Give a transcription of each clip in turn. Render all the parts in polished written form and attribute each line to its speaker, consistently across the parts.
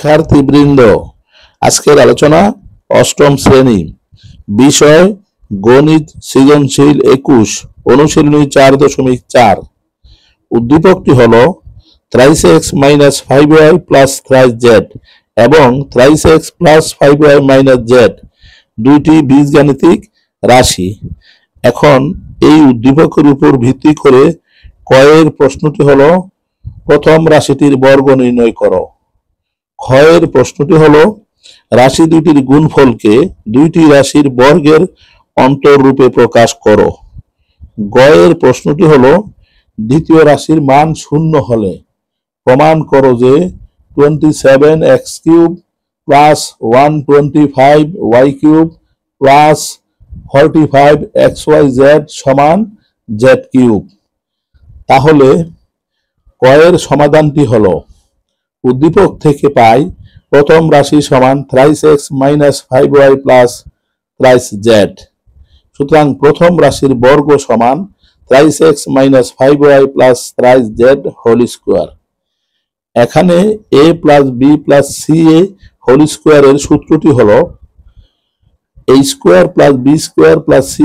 Speaker 1: শিক্ষার্থীবৃন্দ, আজকের আলোচনা অষ্টম শ্রেণী, বিষয় গণিত সৃজনশীল 21, অনুশীলনী 4.4। উদ্দীপকটি হল 3x - 5y + 3z এবং 3x + 5y - z দুইটি বীজগাণিতিক রাশি। এখন এই উদ্দীপকের উপর ভিত্তি করে কয়ের প্রশ্নটি হল প্রথম রাশিটির বর্গ নির্ণয় করো। ক্ষয়ের প্রশ্নটি হলো রাশি দুইটির গুণফলকে দুইটি রাশির বর্গের অন্তররূপে প্রকাশ করো। গয়ের প্রশ্নটি হলো দ্বিতীয় রাশির মান শূন্য হলে প্রমাণ করো যে 27x³ + 125y³ + 45xyz = z³। তাহলে কয়ের সমাধানটি হলো উদ্দীপক থেকে পাই প্রথম রাশি সমান 3x - 5y + 3z। সুতরাং প্রথম রাশির বর্গ সমান 3x - 5y + 3z whole square. এখানে a + b + ca হোল স্কয়ারের সূত্রটি হলো a² + b² + c²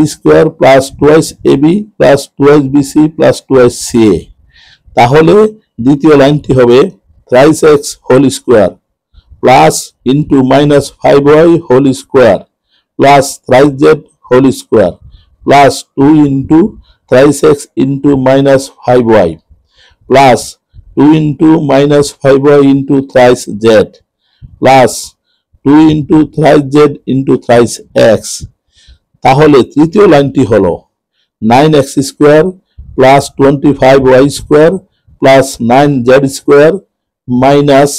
Speaker 1: + 2ab + 2bc + 2ca। তাহলে দ্বিতীয় লাইনটি হবে 3x whole square plus into -5y whole square plus 3z whole square plus 2 into 3x into -5y plus 2 into -5y into 3z plus 2 into 3z into 3x। তাহলে তৃতীয় লাইনটি হলো 9x² plus 25y² plus 9z² minus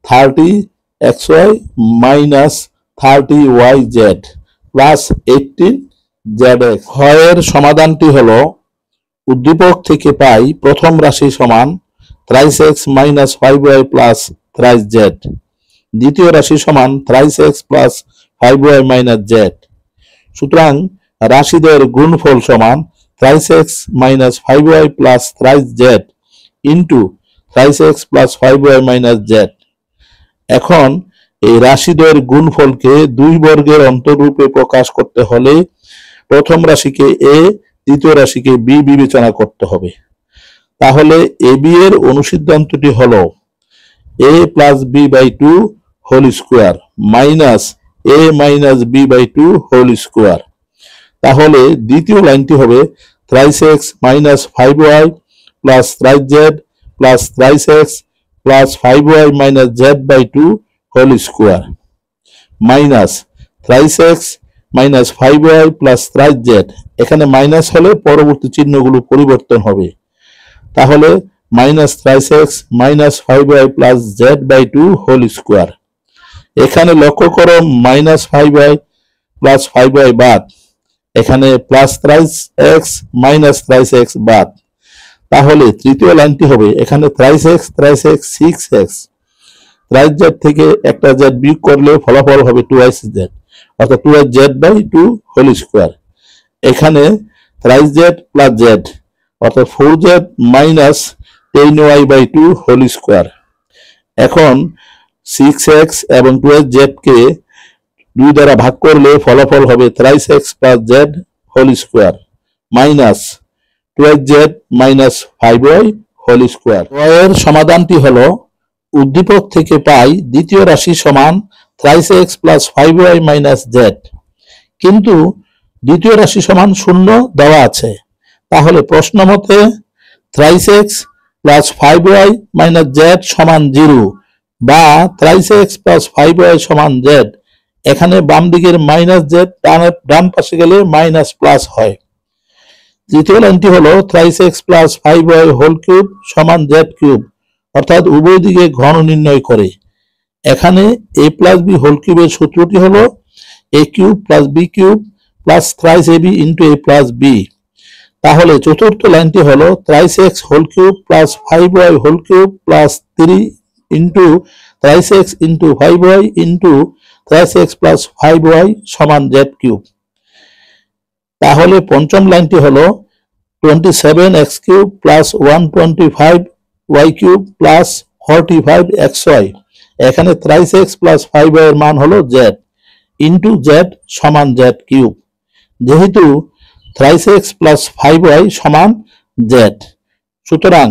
Speaker 1: 30xy minus 30yz plus 18zx। ক্ষয়ের সমাধানটি হলো উদ্দীপক থেকে পাই প্রথম রাশি সমান 3x - 5y + 3z, দ্বিতীয় রাশি সমান 3x + 5y - z। সুতরাং রাশিদ্বয়ের গুণফল সমান 3x - 5y + 3z into 3x + 5y - z। এখন এই রাশিদ্বয়ের গুণফলকে দুই বর্গের অন্তররূপে প্রকাশ করতে হলে প্রথম রাশিকে a, দ্বিতীয় রাশিকে b বিবেচনা করতে হবে। তাহলে ab এর অনুসিদ্ধান্তটি হলো a + b/2 whole square minus a - b/2 whole square. তাহলে দ্বিতীয় লাইনটি হবে 3x - 5y + 3z plus 3x plus 5y - z/2 whole square minus 3x - 5y + 3z। এখানে মাইনাস হলে পরবর্তী চিহ্নগুলো পরিবর্তন হবে। তাহলে -3x - 5y + z/2 whole square. এখানে লক্ষ্য করো -5y + 5y বাদ, এখানে +3x - 3x বাদ। তাহলে তৃতীয় লাইনটি হবে এখানে 3x 6x, 3z থেকে একটা z বিয়োগ করলে ফলাফল হবে 2z অর্থাৎ 2z/2 হোল স্কয়ার। এখানে 3z + z অর্থাৎ 4z - 10y/2 হোল স্কয়ার। এখন 6x এবং 2z কে 2 দ্বারা ভাগ করলে ফলাফল হবে 3x + z whole square minus 12z - 5y whole square. এর সমাধানটি হলো উদ্দীপক থেকে পাই দ্বিতীয় রাশি সমান 3x + 5y - z, কিন্তু দ্বিতীয় রাশি সমান 0 দেওয়া আছে। তাহলে প্রশ্ন মতে 3x + 5y - z = 0 বা 3x + 5y = z। এখানে বাম দিকের -z ডান পাশে গেলে মাইনাস প্লাস হয়। তৃতীয় লাইনটি হলো 3x + 5y whole cube = z³ অর্থাৎ উভয় দিকে ঘন নির্ণয় করে। এখানে a + b হোল কিউবের সূত্রটি হলো a³ + b³ + 3ab * a + b। তাহলে চতুর্থ লাইনটি হলো 3x whole cube + 5y whole cube + 3 * 3x * 5y * 3x + 5y = z³। তাহলে পঞ্চম লাইনটি হলো 27x³ + 125y³ + 45xy এখানে থ্রাইস এক্স প্লাস 5y এর মান হলো জেড ইন্টু জেড সমান জেড কিউব। যেহেতু থ্রাইস এক্স প্লাস 5y সমান জেড, সুতরাং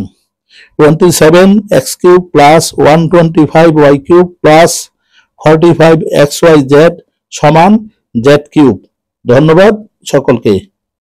Speaker 1: 27x cube plus 125y cube plus 45xyz সমান জেড কিউব। ধন্যবাদ সকলকে।